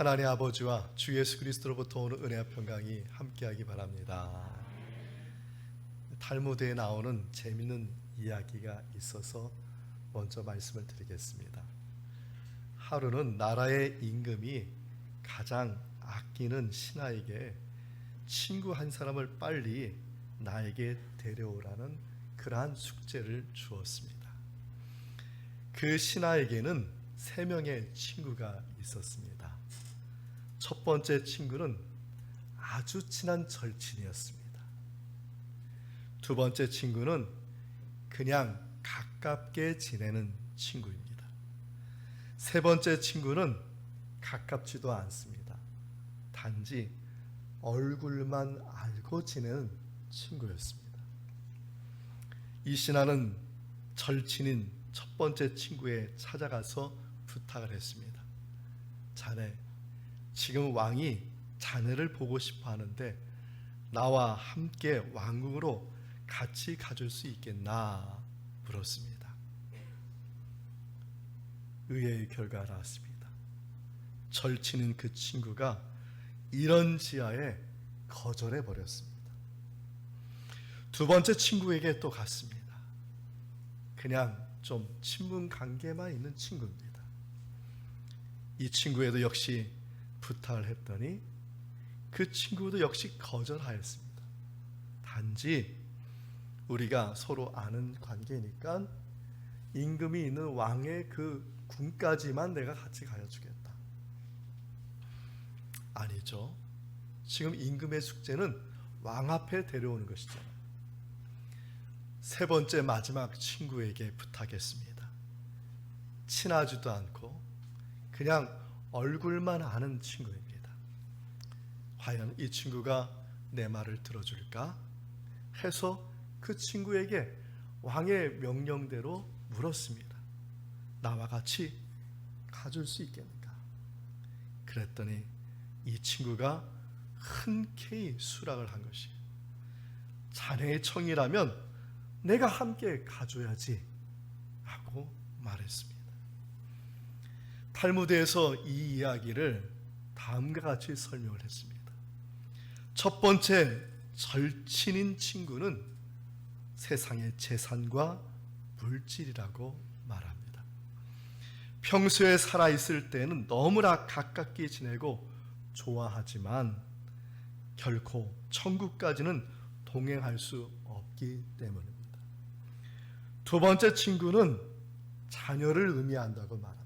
하나님 아버지와 주 예수 그리스도로부터 오는 은혜와 평강이 함께하기 바랍니다. 탈무드에 나오는 재미있는 이야기가 있어서 먼저 말씀을 드리겠습니다. 하루는 나라의 임금이 가장 아끼는 신하에게 친구 한 사람을 빨리 나에게 데려오라는 그러한 숙제를 주었습니다. 그 신하에게는 3명의 친구가 있었습니다. 첫 번째 친구는 아주 친한 절친이었습니다. 두 번째 친구는 그냥 가깝게 지내는 친구입니다. 세 번째 친구는 가깝지도 않습니다. 단지 얼굴만 알고 지내는 친구였습니다. 이 신하는 절친인 첫 번째 친구에 찾아가서 부탁을 했습니다. 자네, 지금 왕이 자네를 보고 싶어 하는데 나와 함께 왕궁으로 같이 가줄 수 있겠나 물었습니다. 의외의 결과가 나왔습니다. 절친인 그 친구가 이런 지하에 거절해 버렸습니다. 두 번째 친구에게 또 갔습니다. 그냥 좀 친분 관계만 있는 친구입니다. 이 친구에도 역시 부탁을 했더니 그 친구도 역시 거절하였습니다. 단지 우리가 서로 아는 관계니까 임금이 있는 왕의 그 궁까지만 내가 같이 가여주겠다. 아니죠. 지금 임금의 숙제는 왕 앞에 데려오는 것이잖아요. 세 번째 마지막 친구에게 부탁했습니다. 친하지도 않고 그냥 얼굴만 아는 친구입니다. 과연 이 친구가 내 말을 들어줄까? 해서 그 친구에게 왕의 명령대로 물었습니다. 나와 같이 가줄 수 있겠는가? 그랬더니 이 친구가 흔쾌히 수락을 한 것이에요. 자네의 청이라면 내가 함께 가줘야지 하고 말했습니다. 탈무드에서 이 이야기를 다음과 같이 설명을 했습니다. 첫 번째 절친인 친구는 세상의 재산과 물질이라고 말합니다. 평소에 살아있을 때는 너무나 가깝게 지내고 좋아하지만 결코 천국까지는 동행할 수 없기 때문입니다. 두 번째 친구는 자녀를 의미한다고 말합니다.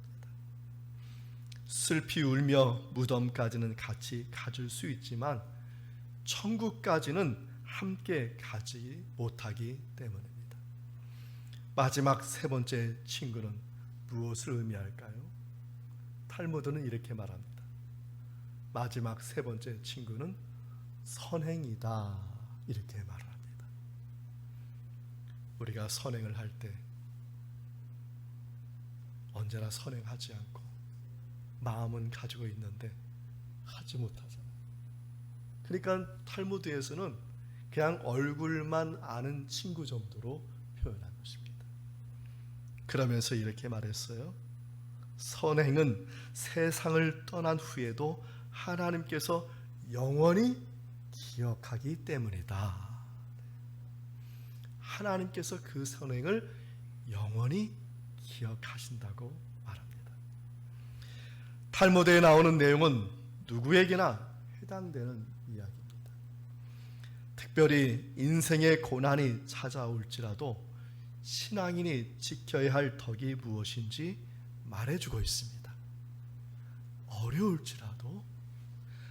슬피 울며 무덤까지는 같이 가줄 수 있지만 천국까지는 함께 가지 못하기 때문입니다. 마지막 세 번째 친구는 무엇을 의미할까요? 탈무드는 이렇게 말합니다. 마지막 세 번째 친구는 선행이다 이렇게 말을 합니다. 우리가 선행을 할 때 언제나 선행하지 않고 마음은 가지고 있는데 하지 못하잖아요. 그러니까 탈무드에서는 그냥 얼굴만 아는 친구 정도로 표현한 것입니다. 그러면서 이렇게 말했어요. 선행은 세상을 떠난 후에도 하나님께서 영원히 기억하기 때문이다. 하나님께서 그 선행을 영원히 기억하신다고 말합니다. 탈무드에 나오는 내용은 누구에게나 해당되는 이야기입니다. 특별히 인생의 고난이 찾아올지라도 신앙인이 지켜야 할 덕이 무엇인지 말해주고 있습니다. 어려울지라도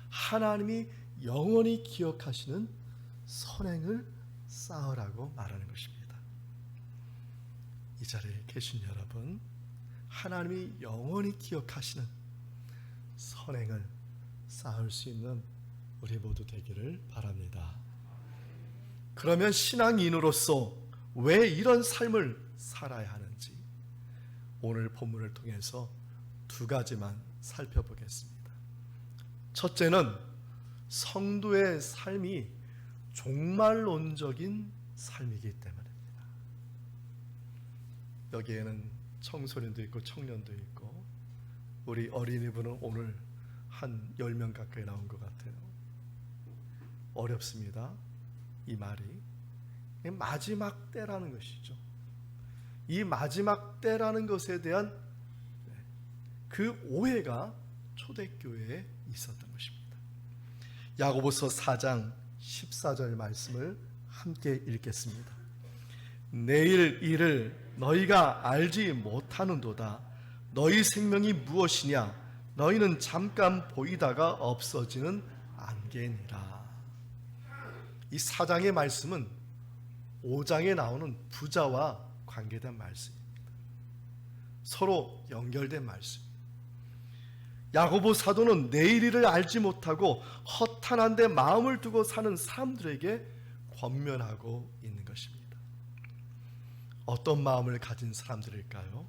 하나님이 영원히 기억하시는 선행을 쌓으라고 말하는 것입니다. 이 자리에 계신 여러분, 하나님이 영원히 기억하시는 선행을 쌓을 수 있는 우리 모두 되기를 바랍니다. 그러면 신앙인으로서 왜 이런 삶을 살아야 하는지 오늘 본문을 통해서 2가지만 살펴보겠습니다. 첫째는 성도의 삶이 종말론적인 삶이기 때문입니다. 여기에는 청소년도 있고 청년도 있고 우리 어린이분은 오늘 한 10명 가까이 나온 것 같아요. 어렵습니다. 이 말이 마지막 때라는 것이죠. 이 마지막 때라는 것에 대한 그 오해가 초대교회에 있었던 것입니다. 야고보서 4장 14절 말씀을 함께 읽겠습니다. 내일 일을 너희가 알지 못하는도다. 너희 생명이 무엇이냐? 너희는 잠깐 보이다가 없어지는 안개니라. 이 4장의 말씀은 5장에 나오는 부자와 관계된 말씀입니다. 서로 연결된 말씀. 야고보 사도는 내일 일을 알지 못하고 허탄한 데 마음을 두고 사는 사람들에게 권면하고 있는 것입니다. 어떤 마음을 가진 사람들일까요?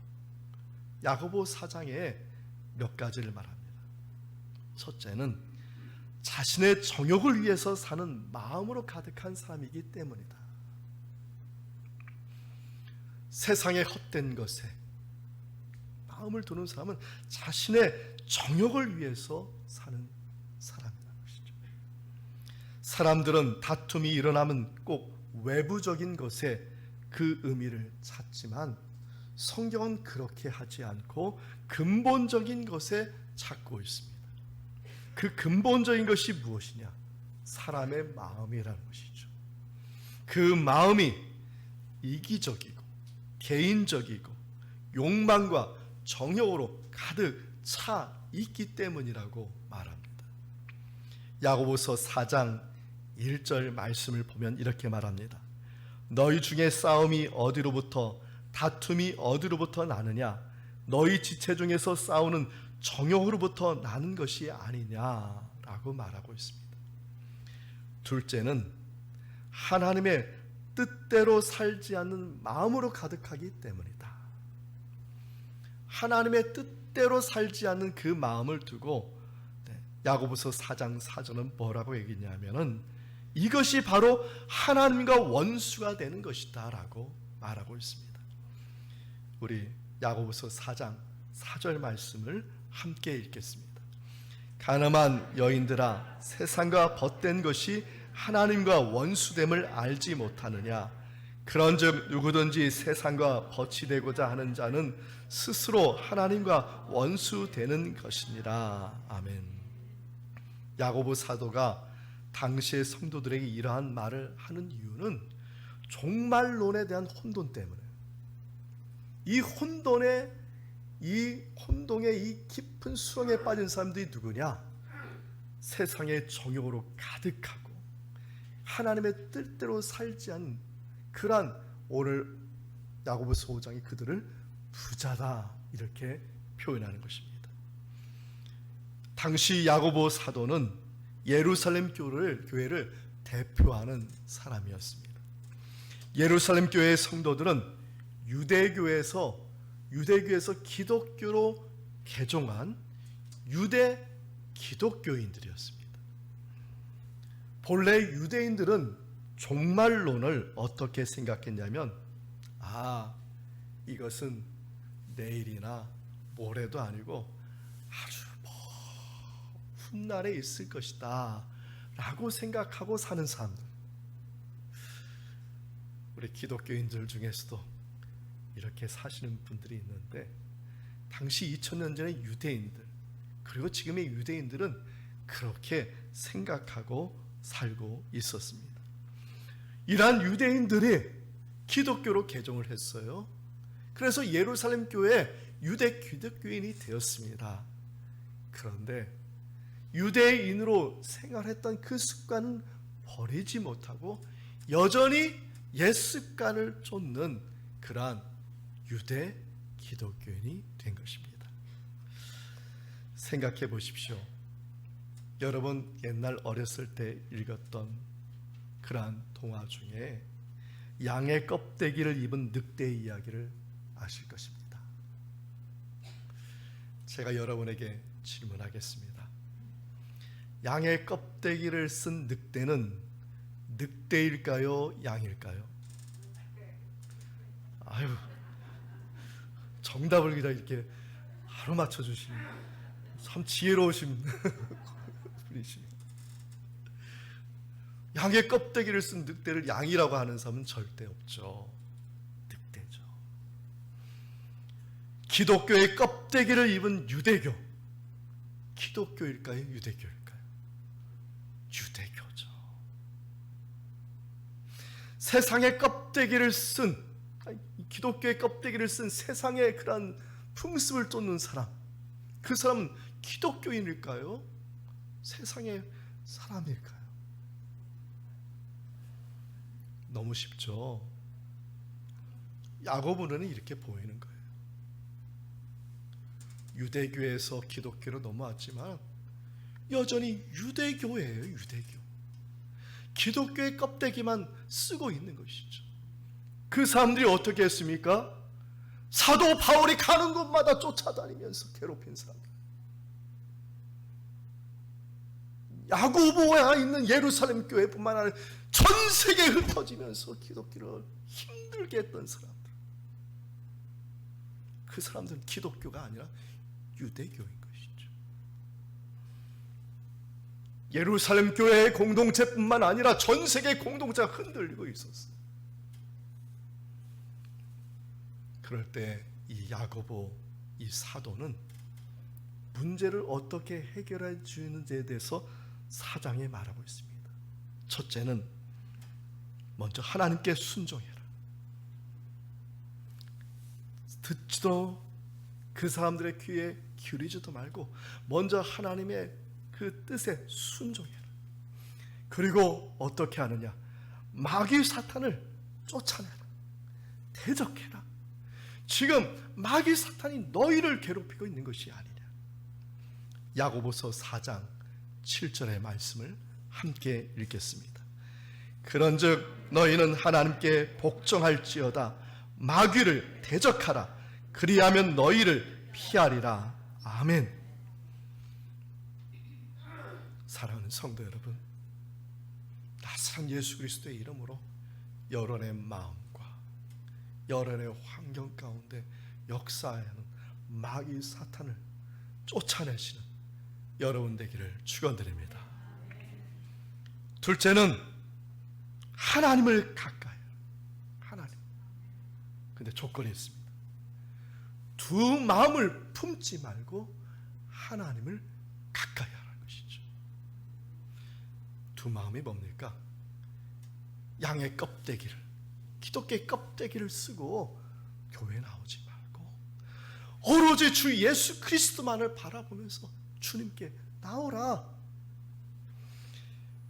야고보 4장에 몇 가지를 말합니다. 첫째는 자신의 정욕을 위해서 사는 마음으로 가득한 사람이기 때문이다. 세상의 헛된 것에 마음을 두는 사람은 자신의 정욕을 위해서 사는 사람이라는 것이죠. 사람들은 다툼이 일어나면 꼭 외부적인 것에 그 의미를 찾지만 성경은 그렇게 하지 않고 근본적인 것에 찾고 있습니다. 그 근본적인 것이 무엇이냐? 사람의 마음이라는 것이죠. 그 마음이 이기적이고 개인적이고 욕망과 정욕으로 가득 차 있기 때문이라고 말합니다. 야고보서 4장 1절 말씀을 보면 이렇게 말합니다. 너희 중에 싸움이 어디로부터 다툼이 어디로부터 나느냐? 너희 지체 중에서 싸우는 정욕으로부터 나는 것이 아니냐라고 말하고 있습니다. 둘째는 하나님의 뜻대로 살지 않는 마음으로 가득하기 때문이다. 하나님의 뜻대로 살지 않는 그 마음을 두고 야고보서 4장 4절은 뭐라고 얘기했냐면은 이것이 바로 하나님과 원수가 되는 것이다 라고 말하고 있습니다. 우리 야고보서 4장 4절 말씀을 함께 읽겠습니다. 가늠한 여인들아, 세상과 벗된 것이 하나님과 원수됨을 알지 못하느냐? 그런즉 누구든지 세상과 벗이 되고자 하는 자는 스스로 하나님과 원수되는 것이니라. 아멘. 야고보 사도가 당시의 성도들에게 이러한 말을 하는 이유는 종말론에 대한 혼돈 때문에, 이 혼돈의 이 깊은 수렁에 빠진 사람들이 누구냐? 세상의 정욕으로 가득하고 하나님의 뜻대로 살지 않은 그러한, 오늘 야고보서 5장이 그들을 부자다 이렇게 표현하는 것입니다. 당시 야고보 사도는 예루살렘 교회를 대표하는 사람이었습니다. 예루살렘 교회의 성도들은 유대교에서 기독교로 개종한 유대 기독교인들이었습니다. 본래 유대인들은 종말론을 어떻게 생각했냐면, 이것은 내일이나 모레도 아니고 아주 훗날에 있을 것이다 라고 생각하고 사는 사람들. 우리 기독교인들 중에서도 이렇게 사시는 분들이 있는데, 당시 2000년 전의 유대인들 그리고 지금의 유대인들은 그렇게 생각하고 살고 있었습니다. 이러한 유대인들이 기독교로 개종을 했어요. 그래서 예루살렘 교회 유대 기독교인이 되었습니다. 그런데 유대인으로 생활했던 그 습관은 버리지 못하고 여전히 옛 습관을 쫓는 그러한 유대 기독교인이 된 것입니다. 생각해 보십시오. 여러분 옛날 어렸을 때 읽었던 그러한 동화 중에 양의 껍데기를 입은 늑대의 이야기를 아실 것입니다. 제가 여러분에게 질문하겠습니다. 양의 껍데기를 쓴 늑대는 늑대일까요? 양일까요? 정답을 그냥 이렇게 바로 맞춰주시는, 참 지혜로우신 분이십니다. 양의 껍데기를 쓴 늑대를 양이라고 하는 사람은 절대 없죠. 늑대죠. 기독교의 껍데기를 입은 유대교, 기독교일까요? 유대교일까요? 유대교죠. 세상의 껍데기를 쓴, 기독교의 껍데기를 쓴 세상의 그런 풍습을 쫓는 사람, 그 사람은 기독교인일까요? 세상의 사람일까요? 너무 쉽죠. 야고보는 이렇게 보이는 거예요. 유대교에서 기독교로 넘어왔지만 여전히 유대교예요. 유대교. 기독교의 껍데기만 쓰고 있는 것이죠. 그 사람들이 어떻게 했습니까? 사도 바울이 가는 곳마다 쫓아다니면서 괴롭힌 사람들. 야고보에 있는 예루살렘 교회뿐만 아니라 전 세계에 흩어지면서 기독교를 힘들게 했던 사람들. 그 사람들은 기독교가 아니라 유대교인 것이죠. 예루살렘 교회의 공동체뿐만 아니라 전 세계 공동체가 흔들리고 있었어요. 그럴 때 이 야고보, 이 사도는 문제를 어떻게 해결해 주는지에 대해서 4장에 말하고 있습니다. 첫째는 먼저 하나님께 순종해라. 듣지도 그 사람들의 귀에 기울이지도 말고 먼저 하나님의 그 뜻에 순종해라. 그리고 어떻게 하느냐? 마귀 사탄을 쫓아내라. 대적해라. 지금 마귀 사탄이 너희를 괴롭히고 있는 것이 아니냐. 야고보서 4장 7절의 말씀을 함께 읽겠습니다. 그런즉 너희는 하나님께 복종할지어다. 마귀를 대적하라. 그리하면 너희를 피하리라. 아멘. 사랑하는 성도 여러분, 나사렛 예수 그리스도의 이름으로 여러분의 마음과 여러분의 환경 가운데 역사하는 마귀 사탄을 쫓아내시는 여러분 되기를 축원드립니다. 둘째는 하나님을 가까이. 하나님. 근데 조건이 있습니다. 두 마음을 품지 말고 하나님을 가까이 하라는 것이죠. 두 마음이 뭡니까? 양의 껍데기를, 기독교의 껍데기를 쓰고 교회 나오지 말고 오로지 주 예수 그리스도만을 바라보면서 주님께 나오라.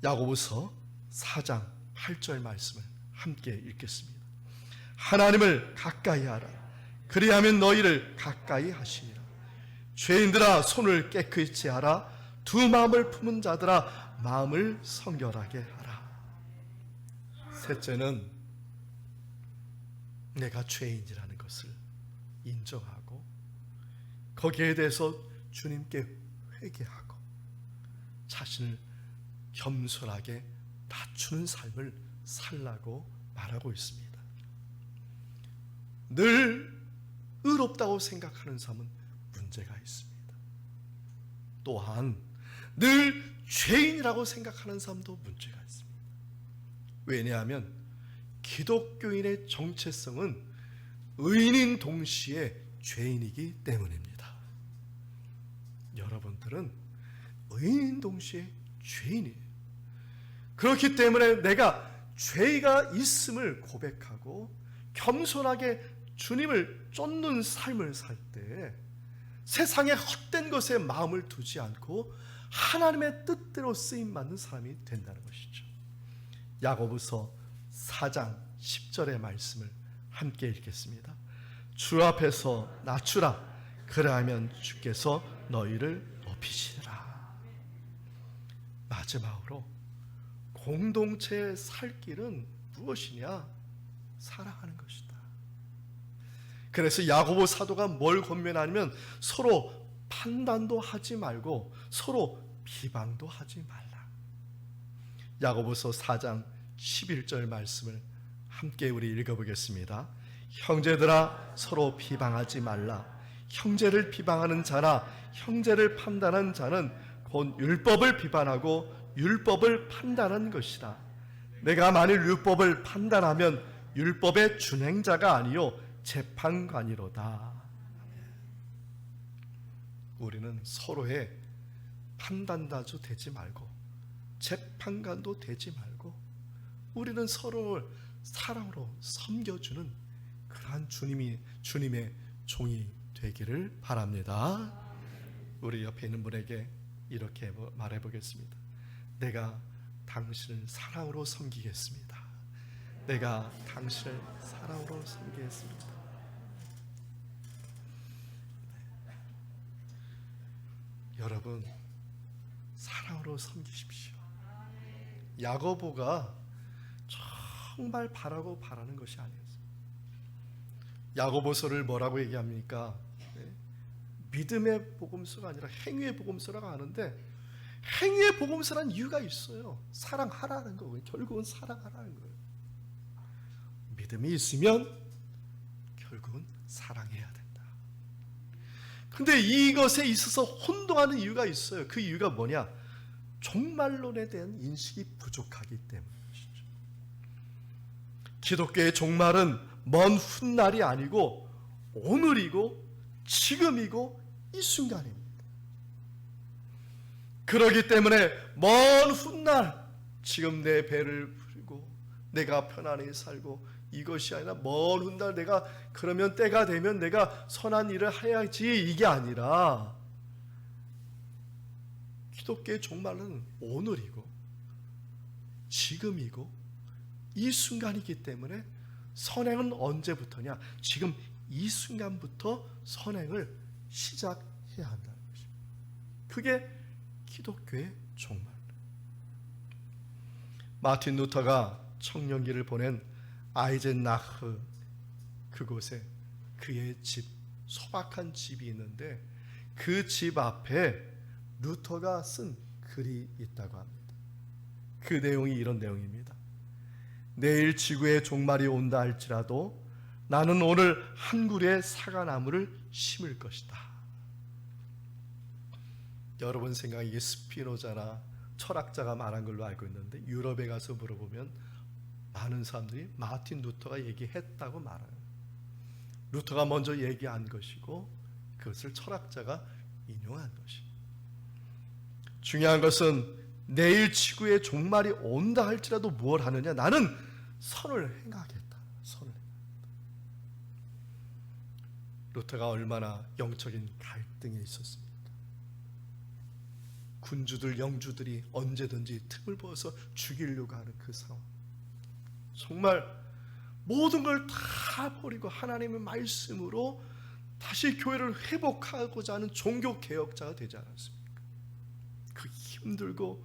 야고보서 4장 8절 말씀을 함께 읽겠습니다. 하나님을 가까이 하라. 그리하면 너희를 가까이 하시리라. 죄인들아 손을 깨끗이 하라. 두 마음을 품은 자들아 마음을 성결하게 하라. 셋째는 내가 죄인이라는 것을 인정하고 거기에 대해서 주님께 회개하고 자신을 겸손하게 낮추는 삶을 살라고 말하고 있습니다. 늘 의롭다고 생각하는 사람은 문제가 있습니다. 또한 늘 죄인이라고 생각하는 사람도 문제가 있습니다. 왜냐하면 기독교인의 정체성은 의인인 동시에 죄인이기 때문입니다. 여러분들은 의인인 동시에 죄인이에요. 그렇기 때문에 내가 죄가 있음을 고백하고 겸손하게 주님을 쫓는 삶을 살 때 세상의 헛된 것에 마음을 두지 않고 하나님의 뜻대로 쓰임받는 사람이 된다는 것이죠. 야고보서 4장 10절의 말씀을 함께 읽겠습니다. 주 앞에서 낮추라. 그리하면 주께서 너희를 높이시리라. 마지막으로 공동체의 살 길은 무엇이냐? 사랑하는 것이다. 그래서 야고보 사도가 뭘 권면하냐면 서로 판단도 하지 말고 서로 비방도 하지 말라. 야고보서 4장 11절 말씀을 함께 우리 읽어보겠습니다. 형제들아 서로 비방하지 말라. 형제를 비방하는 자나 형제를 판단하는 자는 곧 율법을 비판하고 율법을 판단하는 것이다. 내가 만일 율법을 판단하면 율법의 준행자가 아니요 재판관이로다. 우리는 서로의 판단자도 되지 말고 재판관도 되지 말고 우리는 서로를 사랑으로 섬겨주는 그러한 주님의 종이 되기를 바랍니다. 우리 옆에 있는 분에게 이렇게 말해 보겠습니다. 내가 당신을 사랑으로 섬기겠습니다. 내가 당신을 사랑으로 섬기겠습니다. 여러분, 사랑으로 섬기십시오. 야고보가 정말 바라는 것이 아니었어요. 야고보서를 뭐라고 얘기합니까? 믿음의 복음서가 아니라 행위의 복음서라고 하는데, 행위의 복음서라는 이유가 있어요. 사랑하라는 거고요. 결국은 사랑하라는 거예요. 믿음이 있으면 결국은 사랑해야 된다. 근데 이것에 있어서 혼동하는 이유가 있어요. 그 이유가 뭐냐? 종말론에 대한 인식이 부족하기 때문이죠. 기독교의 종말은 먼 훗날이 아니고 오늘이고 지금이고 이 순간입니다. 그렇기 때문에 먼 훗날, 지금 내 배를 부리고 내가 편안히 살고 이것이 아니라 먼 훗날 내가 그러면 때가 되면 내가 선한 일을 해야지, 이게 아니라 기독교의 종말은 오늘이고 지금이고 이 순간이기 때문에 선행은 언제부터냐? 지금 이 순간부터 선행을 시작해야 한다는 것입니다. 그게 기독교의 종말. 마틴 루터가 청년기를 보낸 아이젠나흐 그곳에 그의 집, 소박한 집이 있는데 그 집 앞에 루터가 쓴 글이 있다고 합니다. 그 내용이 이런 내용입니다. 내일 지구의 종말이 온다 할지라도 나는 오늘 한 그루의 사과나무를 심을 것이다. 여러분 생각에 이게 스피노자나 철학자가 말한 걸로 알고 있는데, 유럽에 가서 물어보면 많은 사람들이 마틴 루터가 얘기했다고 말해요. 루터가 먼저 얘기한 것이고 그것을 철학자가 인용한 것입니다. 중요한 것은 내일 지구의 종말이 온다 할지라도 무엇 하느냐? 나는 선을 행하겠다. 선을 행하겠다. 루터가 얼마나 영적인 갈등에 있었습니까? 군주들, 영주들이 언제든지 틈을 보아서 죽이려고 하는 그 상황. 정말 모든 걸 다 버리고 하나님의 말씀으로 다시 교회를 회복하고자 하는 종교개혁자가 되지 않았습니까? 그 힘들고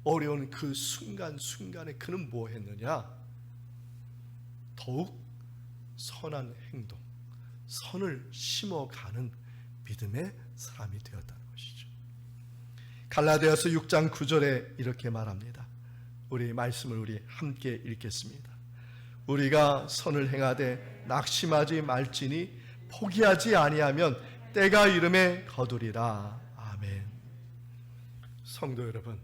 어려운 그 순간순간에 그는 뭐 했느냐? 더욱 선한 행동, 선을 심어가는 믿음의 사람이 되었다는 것이죠. 갈라디아서 6장 9절에 이렇게 말합니다. 우리 말씀을 우리 함께 읽겠습니다. 우리가 선을 행하되 낙심하지 말지니 포기하지 아니하면 때가 이름에 거두리라. 아멘. 성도 여러분,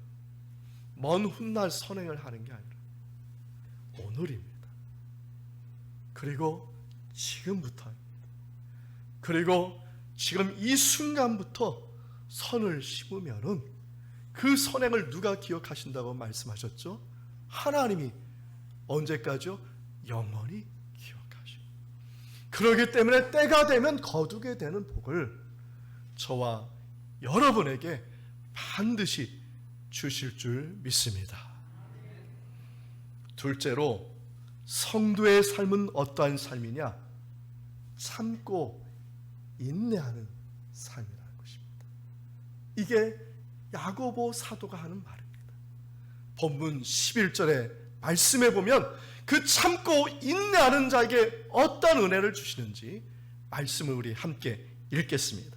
먼 훗날 선행을 하는 게 아니라 오늘입니다. 그리고 지금부터입니다. 그리고 지금 이 순간부터 선을 심으면은 그 선행을 누가 기억하신다고 말씀하셨죠? 하나님이. 언제까지요? 영원히 기억하시고. 그렇기 때문에 때가 되면 거두게 되는 복을 저와 여러분에게 반드시 주실 줄 믿습니다. 둘째로, 성도의 삶은 어떠한 삶이냐? 참고 인내하는 삶이라는 것입니다. 이게 야고보 사도가 하는 말입니다. 본문 11절에 말씀해 보면 그 참고 인내하는 자에게 어떤 은혜를 주시는지 말씀을 우리 함께 읽겠습니다.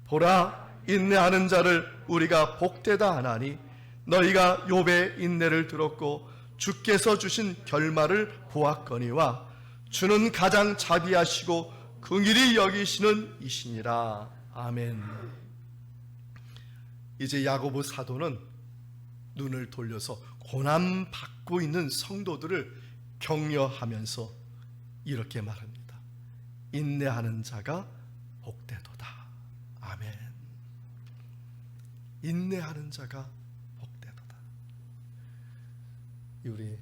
보라, 인내하는 자를 우리가 복되다 하나니 너희가 욥의 인내를 들었고 주께서 주신 결말을 보았거니와 주는 가장 자비하시고 긍휼히 여기시는 이시니라. 아멘. 이제 야고보 사도는 눈을 돌려서 고난 받고 있는 성도들을 격려하면서 이렇게 말합니다. 인내하는 자가 복되도다. 아멘. 인내하는 자가 복되도다. 우리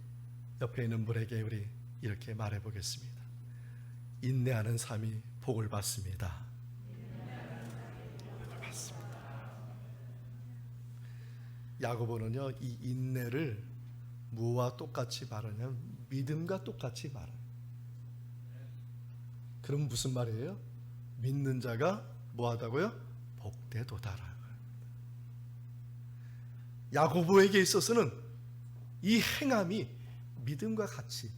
옆에 있는 분에게 우리 이렇게 말해 보겠습니다. 인내하는 삶이 복을 받습니다. 복을 받습니다. 야고보는요, 이 인내를 무엇과 똑같이 말하냐면 믿음과 똑같이 말해요. 그럼 무슨 말이에요? 믿는 자가 뭐하다고요? 복되도다라고요. 야고보에게 있어서는 이 행함이 믿음과 같이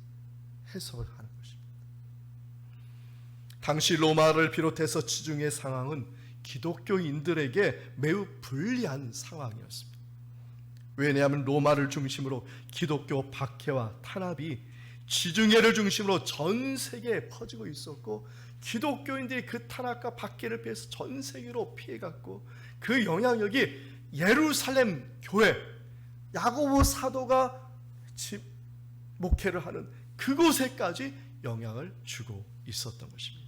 해석을 하는 것입니다. 당시 로마를 비롯해서 지중해 상황은 기독교인들에게 매우 불리한 상황이었습니다. 왜냐하면 로마를 중심으로 기독교 박해와 탄압이 지중해를 중심으로 전 세계에 퍼지고 있었고, 기독교인들이 그 탄압과 박해를 피해서 전 세계로 피해갔고, 그 영향력이 예루살렘 교회, 야고보 사도가 목회를 하는 그곳에까지 영향을 주고 있었던 것입니다.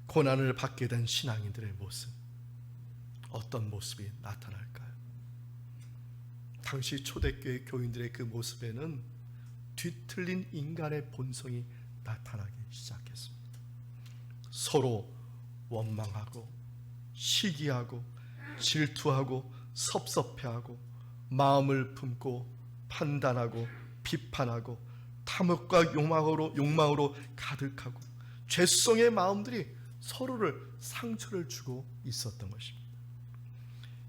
고난을 받게 된 신앙인들의 모습, 어떤 모습이 나타날까요? 당시 초대교회 교인들의 그 모습에는 뒤틀린 인간의 본성이 나타나기 시작했습니다. 서로 원망하고 시기하고 질투하고 섭섭해하고 마음을 품고 판단하고 비판하고 탐욕과 욕망으로 가득하고 죄성의 마음들이 서로를 상처를 주고 있었던 것입니다.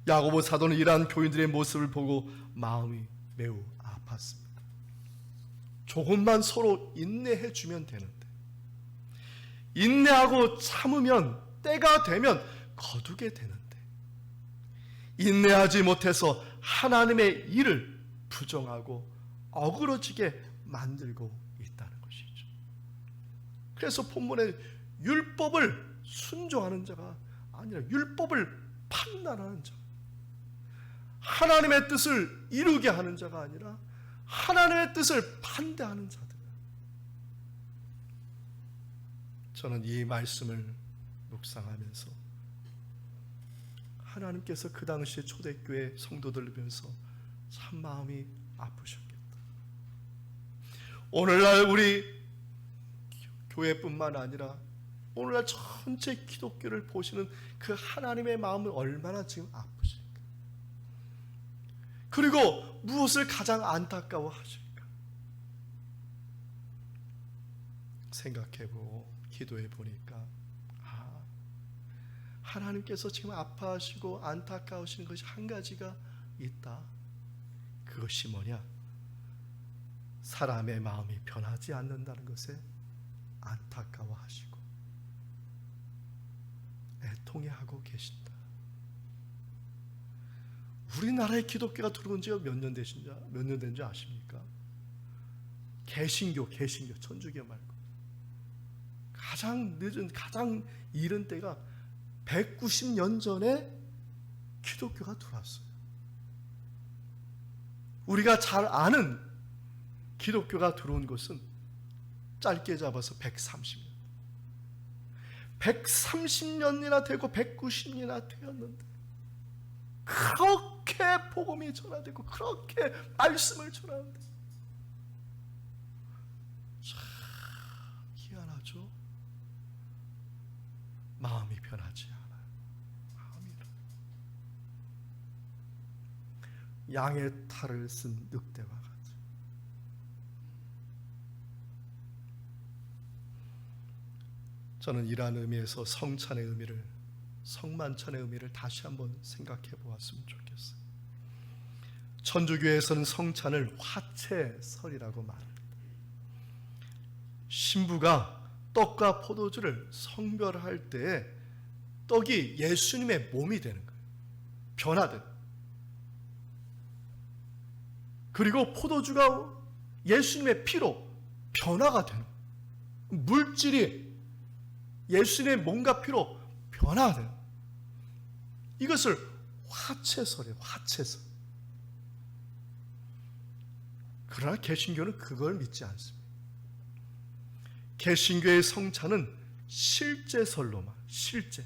야고보 사도는 이러한 교인들의 모습을 보고 마음이 매우 아팠습니다. 조금만 서로 인내해 주면 되는데, 인내하고 참으면 때가 되면 거두게 되는데, 인내하지 못해서 하나님의 일을 부정하고 어그러지게 만들고 있다는 것이죠. 그래서 본문에 율법을 순종하는 자가 아니라 율법을 판단하는 자, 하나님의 뜻을 이루게 하는 자가 아니라 하나님의 뜻을 반대하는 자들. 저는 이 말씀을 묵상하면서 하나님께서 그 당시에 초대교회 성도들을 보면서 참 마음이 아프셨겠다. 오늘날 우리 교회뿐만 아니라 오늘날 전체 기독교를 보시는 그 하나님의 마음을 얼마나 지금 아프실까? 그리고 무엇을 가장 안타까워 하실까? 생각해보고 기도해보니까 하나님께서 지금 아파하시고 안타까우시는 것이 한 가지가 있다. 그것이 뭐냐? 사람의 마음이 변하지 않는다는 것에 안타까워하시고 애통해하고 계신다. 우리나라에 기독교가 들어온 지가 몇 년 된 줄 아십니까? 개신교, 천주교 말고 가장 이른 때가 190년 전에 기독교가 들어왔어요. 우리가 잘 아는 기독교가 들어온 것은 짧게 잡아서 130년. 130년이나 되고 190년이나 되었는데 그렇게 복음이 전하되고 그렇게 말씀을 전하는데 참 희한하죠. 마음이 변하지 않아요. 양의 탈을 쓴 늑대와 같이. 저는 이러한 의미에서 성찬의 의미를, 성만찬의 의미를 다시 한번 생각해 보았으면 좋겠어요. 천주교에서는 성찬을 화채설이라고 말합니다. 신부가 떡과 포도주를 성별할 때에 떡이 예수님의 몸이 되는 거예요. 변화되는. 그리고 포도주가 예수님의 피로 변화가 되는 거예요. 물질이 예수님의 몸과 피로 변화돼요. 이것을 화채설이에요. 화채설. 그러나 개신교는 그걸 믿지 않습니다. 개신교의 성찬은 실제설로만, 실제.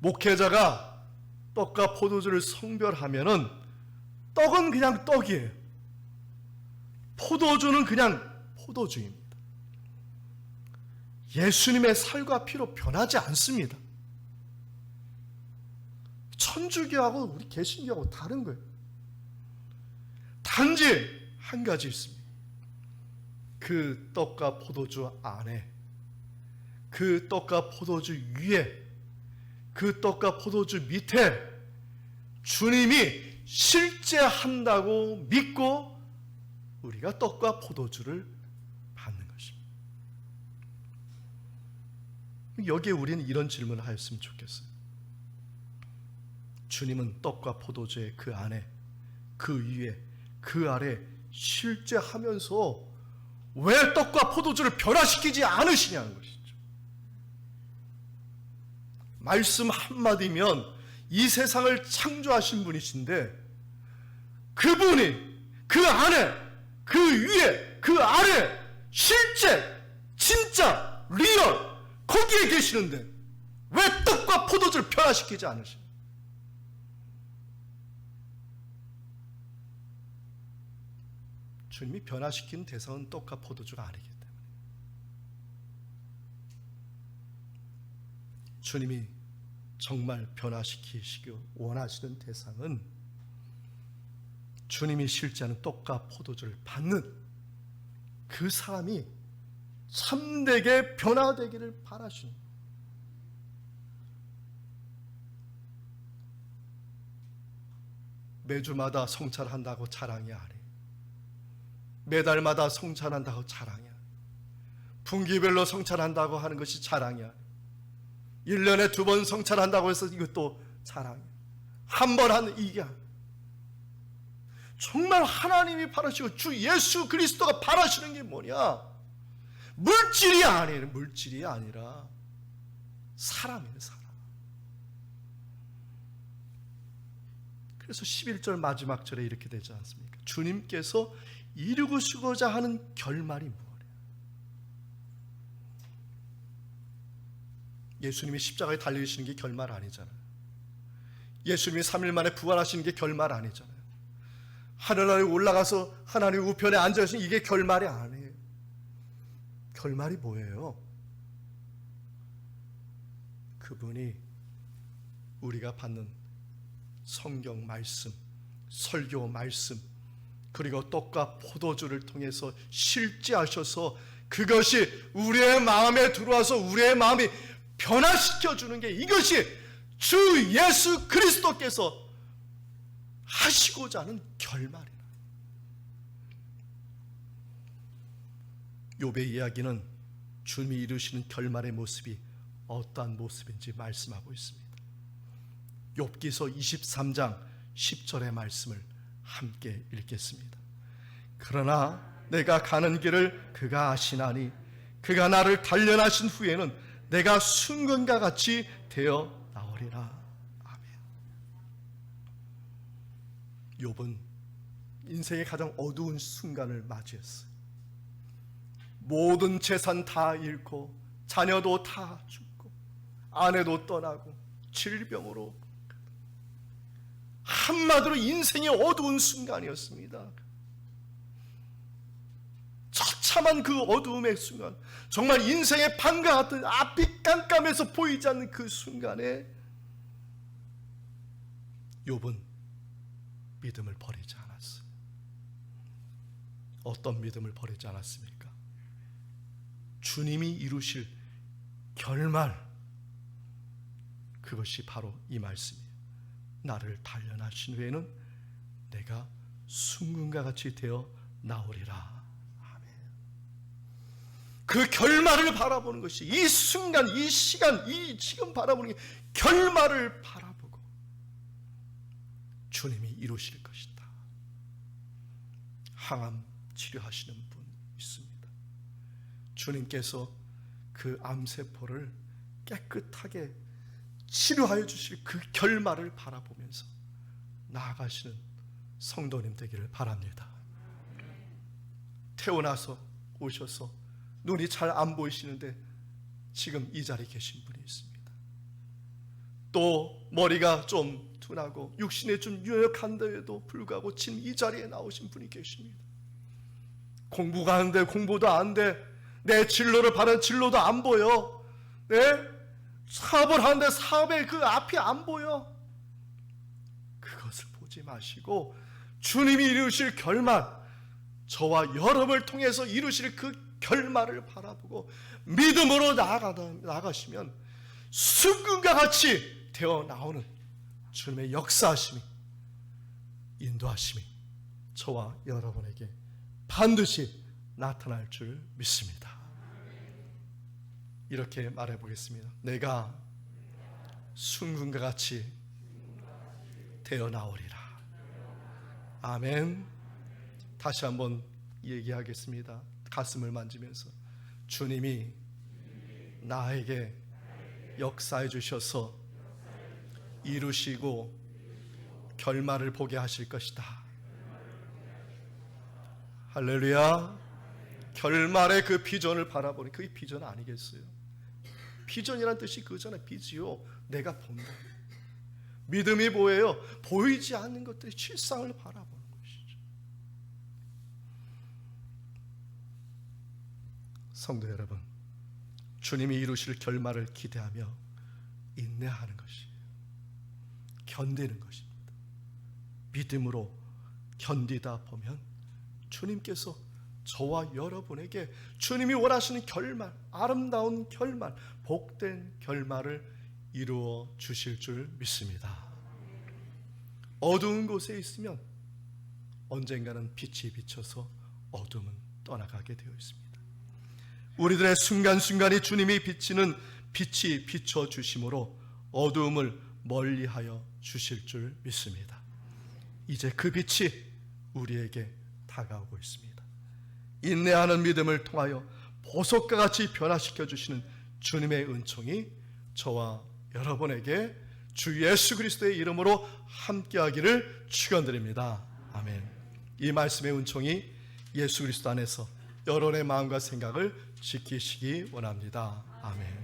목회자가 떡과 포도주를 성별하면은 떡은 그냥 떡이에요. 포도주는 그냥 포도주입니다. 예수님의 살과 피로 변하지 않습니다. 천주교하고 우리 개신교하고 다른 거예요. 단지 한 가지 있습니다. 그 떡과 포도주 안에, 그 떡과 포도주 위에, 그 떡과 포도주 밑에 주님이 실제 한다고 믿고 우리가 떡과 포도주를 받는 것입니다. 여기에 우리는 이런 질문을 하였으면 좋겠어요. 주님은 떡과 포도주의 그 안에, 그 위에, 그 아래 실제 하면서 왜 떡과 포도주를 변화시키지 않으시냐는 것이죠. 말씀 한마디면 이 세상을 창조하신 분이신데 그분이 그 안에, 그 위에, 그 아래 실제, 진짜, 리얼 거기에 계시는데 왜 떡과 포도주를 변화시키지 않으시냐? 주님이 변화시키는 대상은 떡과 포도주가 아니기 때문에 주님이 정말 변화시키시기 원하시는 대상은 주님이 실제하는 떡과 포도주를 받는 그 사람이 참되게 변화되기를 바라시는, 매주마다 성찬한다고 자랑이 아니에요. 매달마다 성찬한다고 자랑이야. 분기별로 성찬한다고 하는 것이 자랑이야. 1년에 2번 성찬한다고 해서 이것도 자랑이야. 한 번 하는 이게 정말 하나님이 바라시고 주 예수 그리스도가 바라시는 게 뭐냐? 물질이 아니에요. 물질이 아니라 사람이에요. 사람. 그래서 11절 마지막 절에 이렇게 되지 않습니까? 주님께서 이루시고자 하는 결말이 뭐예요? 예수님이 십자가에 달리시는 게 결말 아니잖아요. 예수님이 3일 만에 부활하시는 게 결말 아니잖아요. 하늘나라에 올라가서 하나님 우편에 앉아계시는 이게 결말이 아니에요. 결말이 뭐예요? 그분이 우리가 받는 성경 말씀, 설교 말씀, 그리고 떡과 포도주를 통해서 실제하셔서 그것이 우리의 마음에 들어와서 우리의 마음이 변화시켜주는 게 이것이 주 예수 그리스도께서 하시고자 하는 결말이다. 욥의 이야기는 주님이 이루시는 결말의 모습이 어떠한 모습인지 말씀하고 있습니다. 욥기서 23장 10절의 말씀을 함께 읽겠습니다. 그러나 내가 가는 길을 그가 아시나니 그가 나를 단련하신 후에는 내가 순금과 같이 되어 나오리라. 아멘. 욥은 인생의 가장 어두운 순간을 맞이했어요. 모든 재산 다 잃고 자녀도 다 죽고 아내도 떠나고 질병으로, 한마디로 인생의 어두운 순간이었습니다. 처참한 그 어두움의 순간, 정말 인생의 밤과 같은 앞이 깜깜해서 보이지 않는 그 순간에 욥은 믿음을 버리지 않았어요. 어떤 믿음을 버리지 않았습니까? 주님이 이루실 결말, 그것이 바로 이 말씀이에요. 나를 단련하신 후에는 내가 순금과 같이 되어 나오리라. 아멘. 그 결말을 바라보는 것이, 이 순간, 이 시간, 이 지금 바라보는 게 결말을 바라보고 주님이 이루실 것이다. 항암 치료하시는 분 있습니다. 주님께서 그 암세포를 깨끗하게 치료하여 주실 그 결말을 바라보면서 나아가시는 성도님 되기를 바랍니다. 태어나서 오셔서 눈이 잘 안 보이시는데 지금 이 자리에 계신 분이 있습니다. 또 머리가 좀 둔하고 육신에 좀 유약한데도 불구하고 지금 이 자리에 나오신 분이 계십니다. 공부가 안 돼, 공부도 안 돼. 내 진로를 바른 진로도 안 보여. 사업을 하는데 사업의 그 앞이 안 보여. 그것을 보지 마시고 주님이 이루실 결말, 저와 여러분을 통해서 이루실 그 결말을 바라보고 믿음으로 나아가시면 순금과 같이 되어 나오는 주님의 역사하심이, 인도하심이 저와 여러분에게 반드시 나타날 줄 믿습니다. 이렇게 말해 보겠습니다. 내가 순금과 같이 되어 나오리라. 아멘. 다시 한번 얘기하겠습니다. 가슴을 만지면서 주님이 나에게 역사해 주셔서 이루시고 결말을 보게 하실 것이다. 할렐루야. 결말의 그 비전을 바라보니 그게 비전 아니겠어요? 비전이란 뜻이 그잖아요. 비지요. 내가 본다. 믿음이 뭐예요? 보이지 않는 것들의 실상을 바라보는 것이죠. 성도 여러분, 주님이 이루실 결말을 기대하며 인내하는 것이에요. 견디는 것입니다. 믿음으로 견디다 보면 주님께서 저와 여러분에게 주님이 원하시는 결말, 아름다운 결말, 복된 결말을 이루어 주실 줄 믿습니다. 어두운 곳에 있으면 언젠가는 빛이 비쳐서 어둠은 떠나가게 되어 있습니다. 우리들의 순간순간이 주님이 비치는 빛이 비춰주심으로 어두움을 멀리하여 주실 줄 믿습니다. 이제 그 빛이 우리에게 다가오고 있습니다. 인내하는 믿음을 통하여 보석과 같이 변화시켜 주시는 주님의 은총이 저와 여러분에게 주 예수 그리스도의 이름으로 함께하기를 축원드립니다. 아멘. 이 말씀의 은총이 예수 그리스도 안에서 여러분의 마음과 생각을 지키시기 원합니다. 아멘.